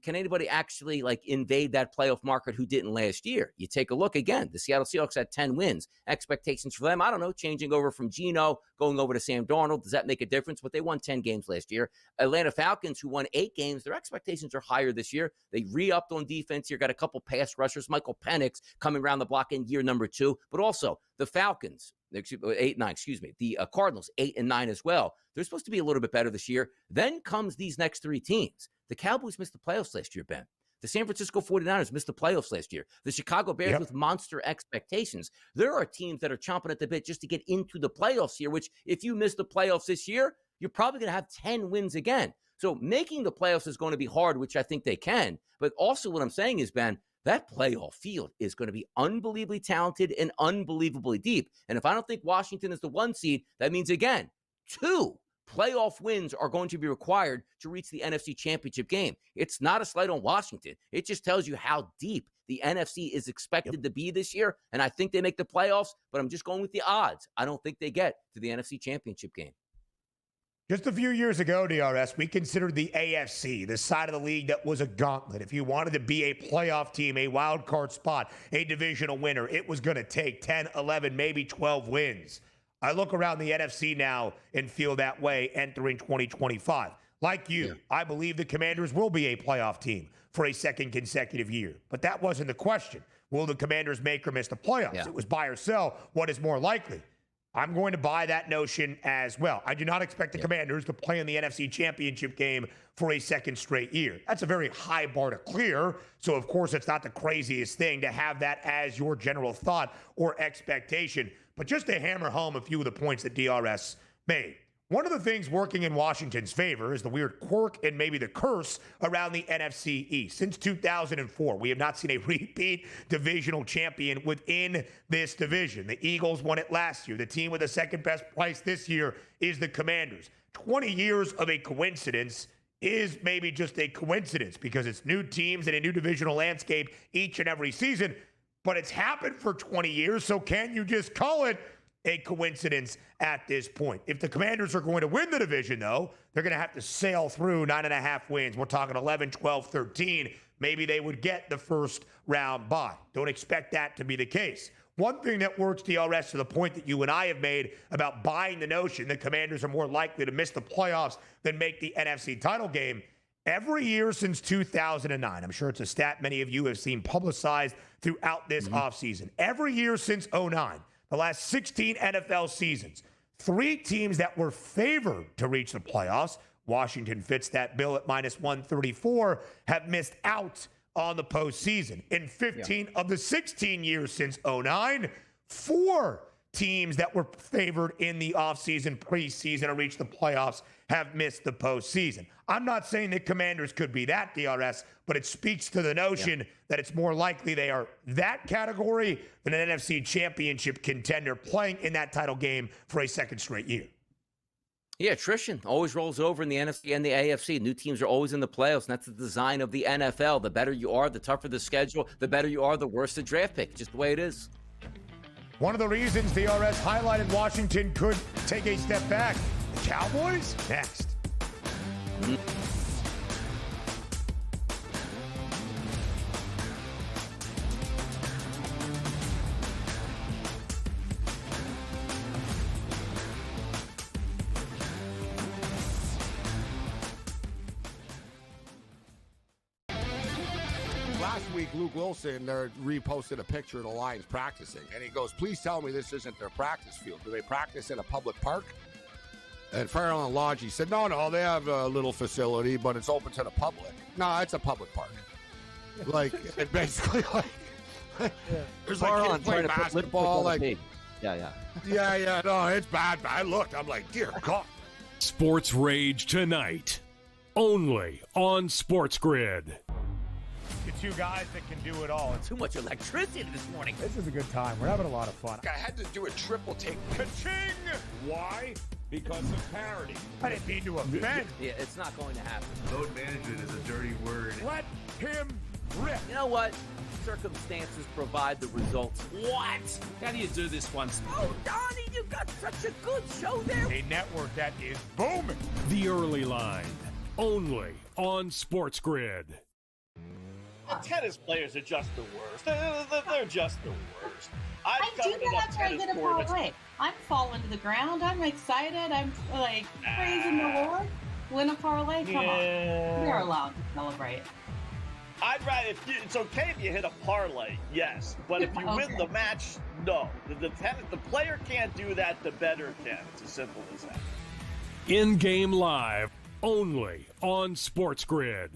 can anybody actually invade that playoff market who didn't last year? You take a look again. The Seattle Seahawks had 10 wins. Expectations for them, I don't know, changing over from Geno, going over to Sam Darnold. Does that make a difference? But they won 10 games last year. Atlanta Falcons, who won 8 games, their expectations are higher this year. They re-upped on defense here, got a couple pass rushers. Michael Penix coming around the block in year number 2. But also the Falcons, 8-9, the Cardinals, 8-9 as well. They're supposed to be a little bit better this year. Then comes these next 3 teams. The Cowboys missed the playoffs last year, Ben. The San Francisco 49ers missed the playoffs last year. The Chicago Bears with monster expectations. There are teams that are chomping at the bit just to get into the playoffs here, which if you miss the playoffs this year, you're probably going to have 10 wins again. So making the playoffs is going to be hard, which I think they can. But also what I'm saying is, Ben, that playoff field is going to be unbelievably talented and unbelievably deep. And if I don't think Washington is the 1 seed, that means, again, 2 playoff wins are going to be required to reach the NFC Championship game. It's not a slight on Washington. It just tells you how deep the NFC is expected to be this year, and I think they make the playoffs, but I'm just going with the odds. I don't think they get to the NFC Championship game. Just a few years ago, DRS, we considered the AFC, the side of the league that was a gauntlet. If you wanted to be a playoff team, a wild card spot, a divisional winner, it was going to take 10, 11, maybe 12 wins. I look around the NFC now and feel that way entering 2025. Like you, I believe the Commanders will be a playoff team for a second consecutive year. But that wasn't the question. Will the Commanders make or miss the playoffs? It was buy or sell. What is more likely? I'm going to buy that notion as well. I do not expect the Commanders to play in the NFC Championship game for a second straight year. That's a very high bar to clear. So, of course, it's not the craziest thing to have that as your general thought or expectation. But just to hammer home a few of the points that DRS made. One of the things working in Washington's favor is the weird quirk and maybe the curse around the NFC East. Since 2004, we have not seen a repeat divisional champion within this division. The Eagles won it last year. The team with the second best price this year is the Commanders. 20 years of a coincidence is maybe just a coincidence because it's new teams and a new divisional landscape each and every season. But it's happened for 20 years, so can you just call it a coincidence at this point? If the Commanders are going to win the division, though, they're going to have to sail through 9.5 wins. We're talking 11, 12, 13. Maybe they would get the first round bye. Don't expect that to be the case. One thing that works, DRS, to the point that you and I have made about buying the notion that Commanders are more likely to miss the playoffs than make the NFC title game. Every year since 2009, I'm sure it's a stat many of you have seen publicized throughout this offseason. Every year since 2009, the last 16 NFL seasons, 3 teams that were favored to reach the playoffs, Washington fits that bill at minus 134, have missed out on the postseason. In 15 of the 16 years since 2009, 4 teams that were favored in the offseason, preseason, to reach the playoffs have missed the postseason. I'm not saying the Commanders could be that, DRS, but it speaks to the notion that it's more likely they are that category than an NFC Championship contender playing in that title game for a second straight year. Yeah, attrition always rolls over in the NFC and the AFC. New teams are always in the playoffs, and that's the design of the NFL. The better you are, the tougher the schedule. The better you are, the worse the draft pick. Just the way it is. One of the reasons DRS highlighted Washington could take a step back. The Cowboys? Next. Last week, Luke Wilson reposted a picture of the Lions practicing, and he goes, "Please tell me this isn't their practice field. Do they practice in a public park?" And Farrell and Lodge said, no, they have a little facility, but it's open to the public. No, it's a public park. Like, it basically, like, there's like kids playing basketball, like, yeah, no, it's bad. I looked, I'm like, dear God. Sports Rage tonight, only on SportsGrid. The two guys that can do it all. Too much electricity this morning. This is a good time. We're having a lot of fun. I had to do a triple take. Ka-ching! Why? Because of parity. I didn't mean to offend. Yeah, it's not going to happen. Load management is a dirty word. Let him rip. You know what? Circumstances provide the results. What? How do you do this once? Oh, Donnie, you got such a good show there. A network that is booming. The Early Line, only on SportsGrid. The tennis players are just the worst. They're just the worst. I do that after I get a parlay. I'm falling to the ground. I'm excited. I'm like praising the Lord. Win a parlay. Come on. You're allowed to celebrate. I'd rather, it's okay if you hit a parlay, yes. But if you win the match, no. The player can't do that. The bettor can. It's as simple as that. In-game live, only on SportsGrid.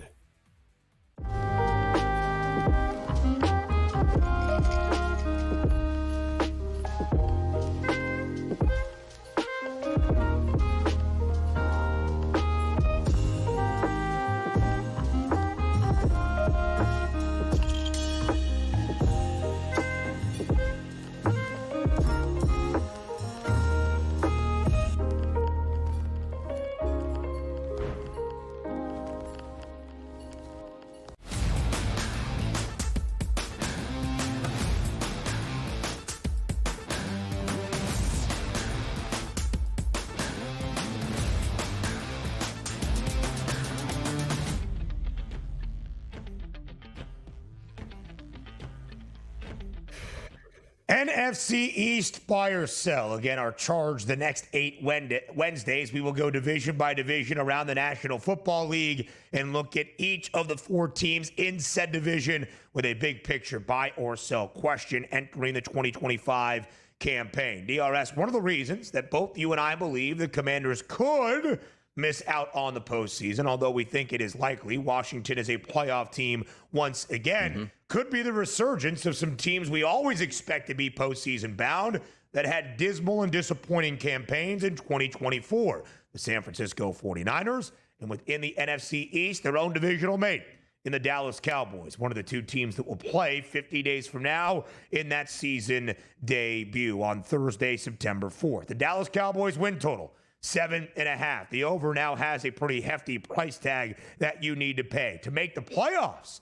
NFC East buy or sell. Again, our charge the next 8 Wednesdays. We will go division by division around the National Football League and look at each of the 4 teams in said division with a big picture buy or sell question entering the 2025 campaign. DRS, one of the reasons that both you and I believe the Commanders could miss out on the postseason, although we think it is likely Washington is a playoff team once again, could be the resurgence of some teams we always expect to be postseason bound that had dismal and disappointing campaigns in 2024. The San Francisco 49ers, and within the NFC East, their own divisional mate in the Dallas Cowboys, one of the 2 teams that will play 50 days from now in that season debut on Thursday, September 4th. The Dallas Cowboys win total 7.5. The over now has a pretty hefty price tag that you need to pay. To make the playoffs,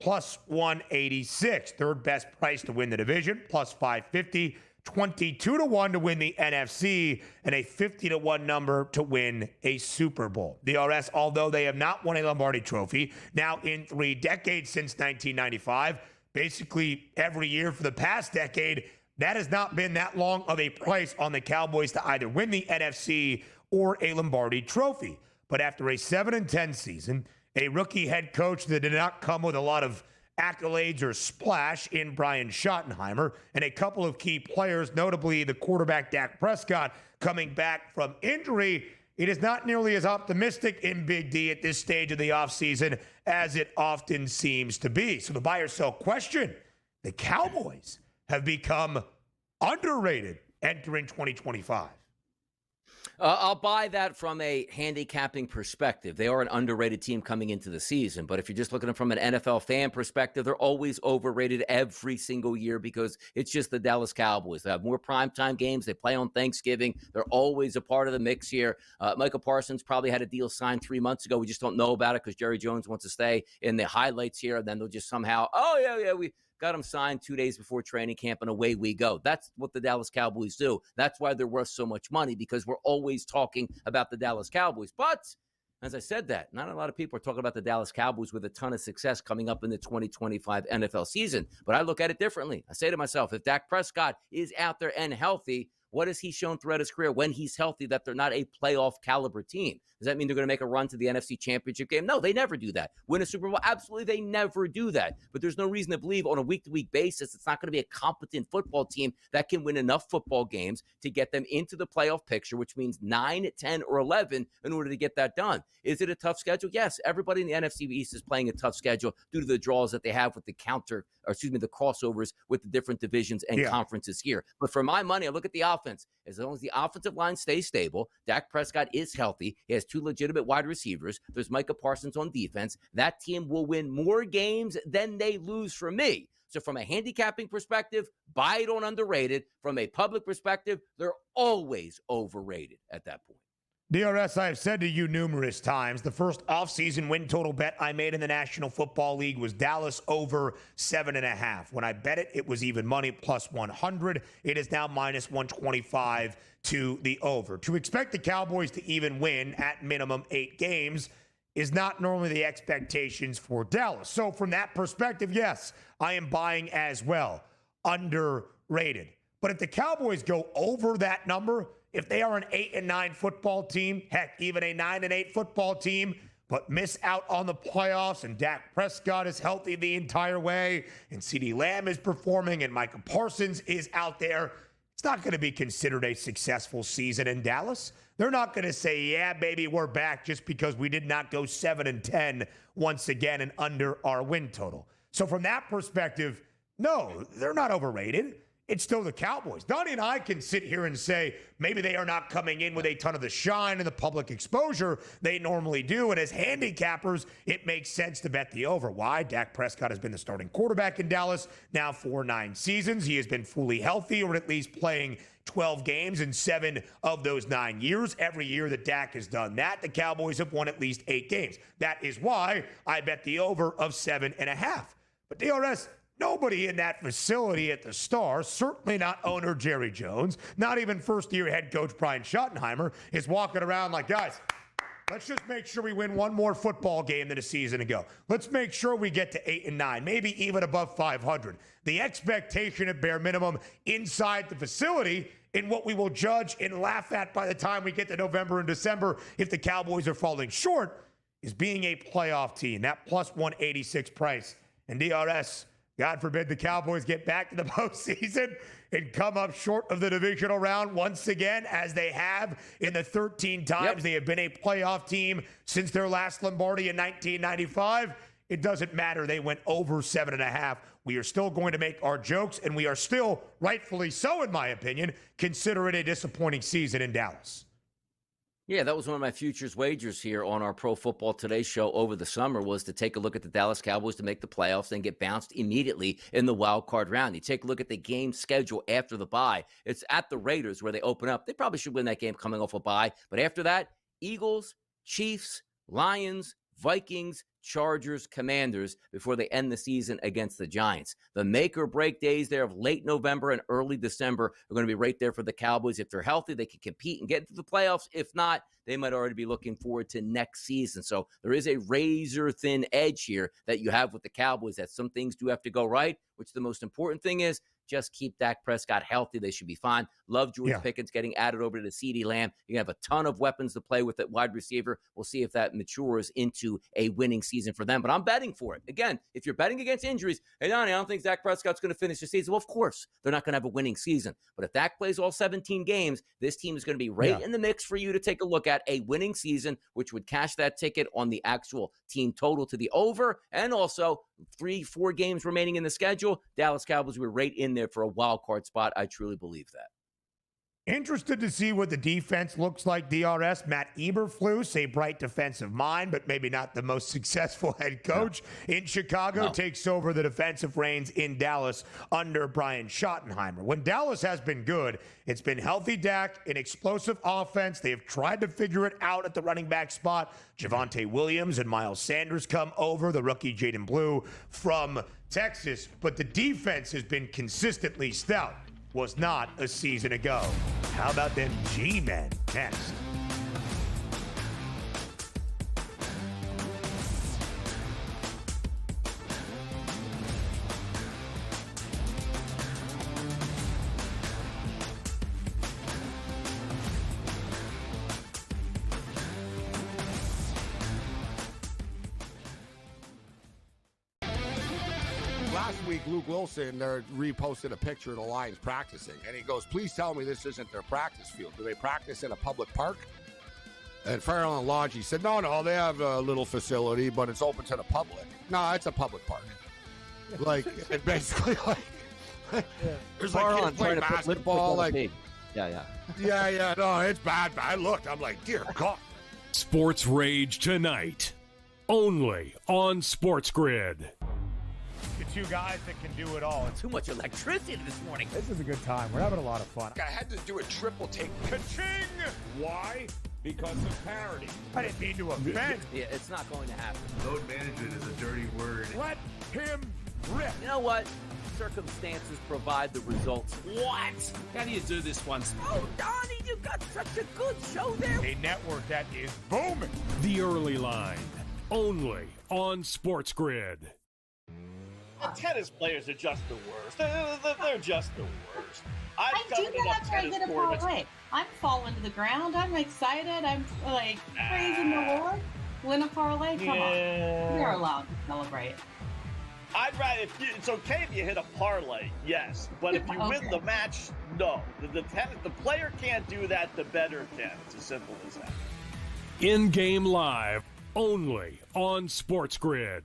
plus 186. Third best price to win the division, plus 550. 22-1 to win the NFC, and a 50-1 number to win a Super Bowl. The RS, although they have not won a Lombardi Trophy, now in 3 decades since 1995, basically every year for the past decade, that has not been that long of a price on the Cowboys to either win the NFC or a Lombardi Trophy. But after a 7-10 season, a rookie head coach that did not come with a lot of accolades or splash in Brian Schottenheimer, and a couple of key players, notably the quarterback Dak Prescott, coming back from injury, it is not nearly as optimistic in Big D at this stage of the offseason as it often seems to be. So the buy or sell question, the Cowboys have become underrated entering 2025. I'll buy that from a handicapping perspective. They are an underrated team coming into the season. But if you're just looking at it from an NFL fan perspective, they're always overrated every single year because it's just the Dallas Cowboys. They have more primetime games. They play on Thanksgiving. They're always a part of the mix here. Micah Parsons probably had a deal signed 3 months ago. We just don't know about it because Jerry Jones wants to stay in the highlights here. And then they'll just somehow, we got him signed 2 days before training camp, and away we go. That's what the Dallas Cowboys do. That's why they're worth so much money, because we're always talking about the Dallas Cowboys. But as I said that, not a lot of people are talking about the Dallas Cowboys with a ton of success coming up in the 2025 NFL season. But I look at it differently. I say to myself, if Dak Prescott is out there and healthy, what has he shown throughout his career when he's healthy that they're not a playoff caliber team? Does that mean they're going to make a run to the NFC Championship game? No, they never do that. Win a Super Bowl? Absolutely, they never do that. But there's no reason to believe on a week-to-week basis it's not going to be a competent football team that can win enough football games to get them into the playoff picture, which means 9, 10, or 11 in order to get that done. Is it a tough schedule? Yes, everybody in the NFC East is playing a tough schedule due to the draws that they have with the the crossovers with the different divisions and conferences here. But for my money, I look at the offense. As long as the offensive line stays stable, Dak Prescott is healthy, he has 2 legitimate wide receivers, there's Micah Parsons on defense, that team will win more games than they lose for me. So from a handicapping perspective, buy it on underrated. From a public perspective, they're always overrated at that point. DRS, I have said to you numerous times, the first offseason win total bet I made in the National Football League was Dallas over 7.5. When I bet it, it was even money plus 100. It is now minus 125 to the over. To expect the Cowboys to even win at minimum 8 games is not normally the expectations for Dallas. So from that perspective, yes, I am buying as well. Underrated. But if the Cowboys go over that number, if they are an 8-9 football team, heck, even a 9-8 football team, but miss out on the playoffs and Dak Prescott is healthy the entire way and CeeDee Lamb is performing and Micah Parsons is out there, it's not going to be considered a successful season in Dallas. They're not going to say, yeah, baby, we're back just because we did not go 7-10 once again and under our win total. So from that perspective, no, they're not overrated. It's still the Cowboys. Donnie and I can sit here and say maybe they are not coming in with a ton of the shine and the public exposure they normally do. And as handicappers, it makes sense to bet the over. Why? Dak Prescott has been the starting quarterback in Dallas now for 9 seasons. He has been fully healthy, or at least playing 12 games in 7 of those 9 years. Every year that Dak has done that, the Cowboys have won at least 8 games. That is why I bet the over of 7.5. But DRS, nobody in that facility at the Star, certainly not owner Jerry Jones, not even first-year head coach Brian Schottenheimer, is walking around like, guys, Let's just make sure we win one more football game than a season ago. Let's make sure we get to 8-9, maybe even above 500. The expectation at bare minimum inside the facility in what we will judge and laugh at by the time we get to November and December if the Cowboys are falling short is being a playoff team. That plus 186 price. And DRS, God forbid the Cowboys get back to the postseason and come up short of the divisional round once again, as they have in the 13 times they have been a playoff team since their last Lombardi in 1995. It doesn't matter. They went over 7.5. We are still going to make our jokes, and we are still, rightfully so, in my opinion, consider it a disappointing season in Dallas. Yeah, that was one of my futures wagers here on our Pro Football Today show over the summer, was to take a look at the Dallas Cowboys to make the playoffs and get bounced immediately in the wild card round. You take a look at the game schedule after the bye. It's at the Raiders where they open up. They probably should win that game coming off a bye. But after that, Eagles, Chiefs, Lions, Vikings, Chargers, Commanders before they end the season against the Giants. The make or break days there of late November and early December are going to be right there for the Cowboys. If they're healthy, they can compete and get into the playoffs. If not, they might already be looking forward to next season. So there is a razor thin edge here that you have with the Cowboys, that some things do have to go right, which the most important thing is just keep Dak Prescott healthy. They should be fine. Love George Pickens getting added over to CeeDee Lamb. You have a ton of weapons to play with at wide receiver. We'll see if that matures into a winning season for them. But I'm betting for it. Again, if you're betting against injuries, hey, Donnie, I don't think Dak Prescott's going to finish the season. Well, of course, they're not going to have a winning season. But if Dak plays all 17 games, this team is going to be right in the mix for you to take a look at a winning season, which would cash that ticket on the actual team total to the over. And also 3-4 games remaining in the schedule. Dallas Cowboys were right in there for a wild card spot. I truly believe that. Interested to see what the defense looks like, DRS. Matt Eberflus, a bright defensive mind, but maybe not the most successful head coach in Chicago, takes over the defensive reins in Dallas under Brian Schottenheimer. When Dallas has been good, it's been healthy Dak, an explosive offense. They have tried to figure it out at the running back spot. Javonte Williams and Miles Sanders come over, the rookie Jaden Blue from Texas. But the defense has been consistently stout. Was not a season ago. How about them G-men next? Last week, Luke Wilson reposted a picture of the Lions practicing, and he goes, "Please tell me this isn't their practice field. Do they practice in a public park?" And Farrell and Lodge, he said, no, they have a little facility, but it's open to the public. No, it's a public park. Like, it basically, like, there's like kids playing basketball, like, yeah, no, it's bad. I looked, I'm like, dear God. Sports Rage tonight, only on SportsGrid. The two guys that can do it all. Too much electricity this morning. This is a good time. We're having a lot of fun. I had to do a triple take. Ka-ching! Why? Because of parity. I didn't mean to offend. Yeah, it's not going to happen. Load management is a dirty word. Let him rip. You know what? Circumstances provide the results. What? How do you do this one? Oh, Donnie, you got such a good show there. A network that is booming. The Early Line, only on SportsGrid. The tennis players are just the worst. They're just the worst. I do that after I get a parlay. I'm falling to the ground. I'm excited. I'm like praising the Lord. Win a parlay. Come on, you're allowed to celebrate. I'd rather. It's okay if you hit a parlay, yes, but if you win the match, no. The player can't do that. The bettor can. It's as simple as that. In-game live, only on SportsGrid.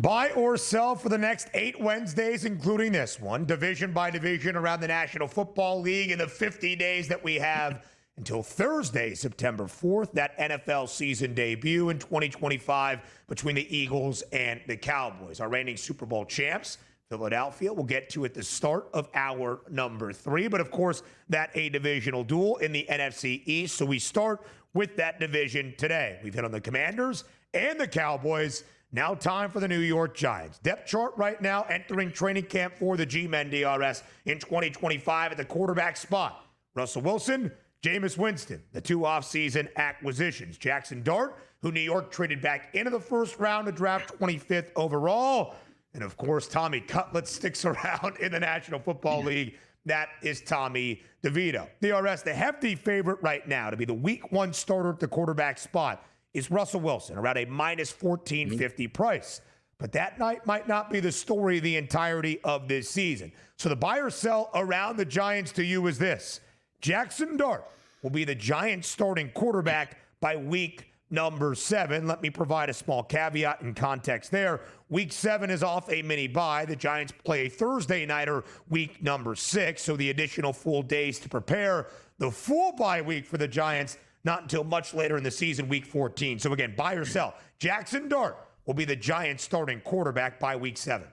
Buy or sell for the next 8 Wednesdays, including this one, division by division around the National Football League in the 50 days that we have until Thursday, September 4th, that NFL season debut in 2025 between the Eagles and the Cowboys. Our reigning Super Bowl champs, Philadelphia, we'll get to at the start of hour number 3. But, of course, that a divisional duel in the NFC East. So we start with that division today. We've hit on the Commanders and the Cowboys. Now time for the New York Giants. Depth chart right now entering training camp for the G-Men DRS in 2025 at the quarterback spot. Russell Wilson, Jameis Winston, the 2 offseason acquisitions. Jackson Dart, who New York traded back into the first round to draft 25th overall. And, of course, Tommy Cutlett sticks around in the National Football League. That is Tommy DeVito. DRS, the hefty favorite right now to be the Week 1 starter at the quarterback spot is Russell Wilson, around a minus 1450 price. But that night might not be the story the entirety of this season. So the buy or sell around the Giants to you is this. Jackson Dart will be the Giants starting quarterback by week number 7. Let me provide a small caveat and context there. Week 7 is off a mini bye. The Giants play a Thursday nighter week number 6, so the additional full days to prepare. The full bye week for the Giants not until much later in the season, week 14. So again, buy or sell. Jackson Dart will be the Giants starting quarterback by week 7.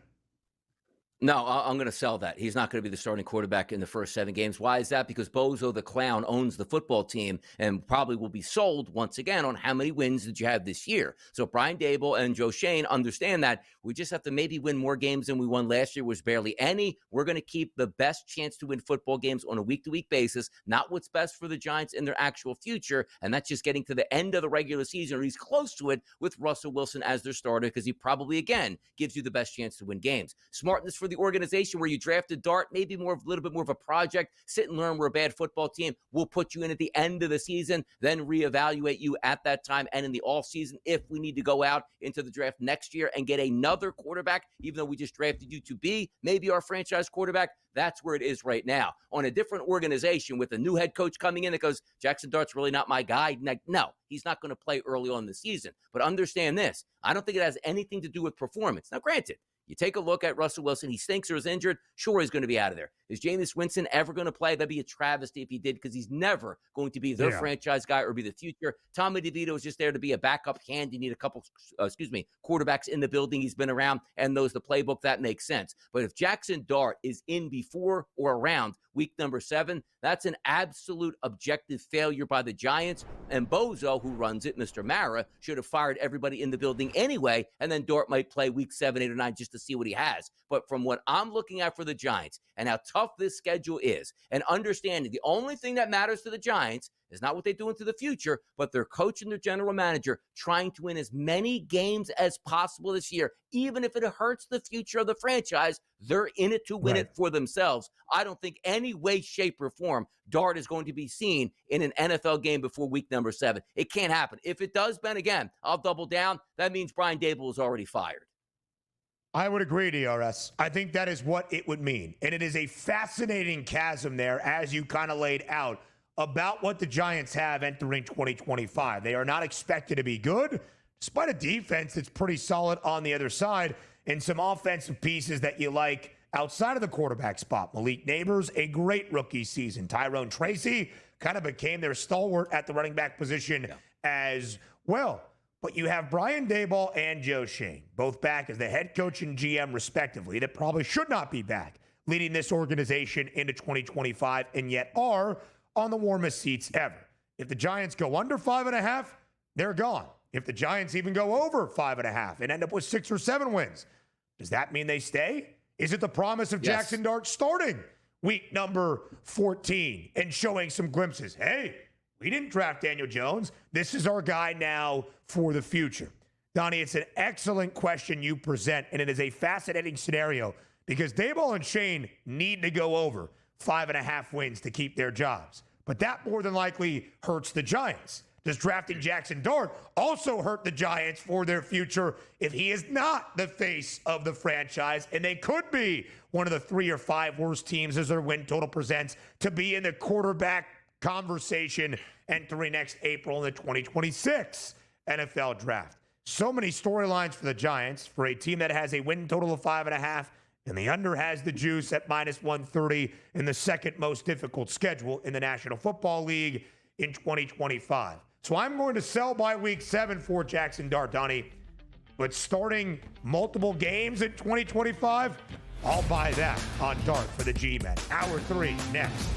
No, I'm going to sell that. He's not going to be the starting quarterback in the first 7 games. Why is that? Because Bozo the Clown owns the football team and probably will be sold once again on how many wins did you have this year. So Brian Dable and Joe Shane understand that we just have to maybe win more games than we won last year, was barely any. We're going to keep the best chance to win football games on a week-to-week basis, not what's best for the Giants in their actual future, and that's just getting to the end of the regular season, or he's close to it with Russell Wilson as their starter, because he probably, again, gives you the best chance to win games. Smartness for the organization where you drafted Dart, maybe a little bit more of a project. Sit and learn. We're a bad football team. We'll put you in at the end of the season, then reevaluate you at that time and in the offseason if we need to go out into the draft next year and get another quarterback, even though we just drafted you to be maybe our franchise quarterback. That's where it is right now. On a different organization with a new head coach coming in that goes, Jackson Dart's really not my guy. Like, no, he's not going to play early on in the season. But understand this. I don't think it has anything to do with performance. Now, granted, you take a look at Russell Wilson. He stinks or is injured. Sure, he's going to be out of there. Is Jameis Winston ever going to play? That'd be a travesty if he did, because he's never going to be their franchise guy or be the future. Tommy DeVito is just there to be a backup hand. You need a couple, quarterbacks in the building he's been around and knows the playbook. That makes sense. But if Jackson Dart is in before or around week number 7, that's an absolute objective failure by the Giants. And Bozo, who runs it, Mr. Mara, should have fired everybody in the building anyway, and then Dart might play week 7, 8, or 9 just to see what he has. But from what I'm looking at for the Giants and how tough this schedule is, and understanding the only thing that matters to the Giants is not what they do into the future, but their coach and their general manager trying to win as many games as possible this year. Even if it hurts the future of the franchise, they're in it to win it for themselves. I don't think any way, shape, or form Dart is going to be seen in an NFL game before week number 7. It can't happen. If it does, Ben, again, I'll double down. That means Brian Dable is already fired. I would agree, DRS. I think that is what it would mean. And it is a fascinating chasm there, as you kind of laid out, about what the Giants have entering 2025. They are not expected to be good, despite a defense that's pretty solid on the other side, and some offensive pieces that you like outside of the quarterback spot. Malik Neighbors, a great rookie season. Tyrone Tracy kind of became their stalwart at the running back position as well. But you have Brian Daboll and Joe Shane, both back as the head coach and GM respectively, that probably should not be back leading this organization into 2025, and yet are on the warmest seats ever. If the Giants go under 5.5, they're gone. If the Giants even go over 5.5 and end up with 6 or 7 wins, does that mean they stay? Is it the promise of Jackson Dart starting week number 14 and showing some glimpses? Hey, we didn't draft Daniel Jones. This is our guy now for the future. Donnie, it's an excellent question you present, and it is a fascinating scenario because Daboll and Shane need to go over 5.5 wins to keep their jobs. But that more than likely hurts the Giants. Does drafting Jackson Dart also hurt the Giants for their future if he is not the face of the franchise and they could be one of the 3 or 5 worst teams as their win total presents to be in the quarterback conversation entering next April in the 2026 NFL draft? So many storylines for the Giants, for a team that has a win total of 5.5, and the under has the juice at -130 in the second most difficult schedule in the National Football League in 2025. So I'm going to sell by week 7 for Jackson Dart, Donnie. But starting multiple games in 2025, I'll buy that on Dart for the G-Men. Hour 3 next.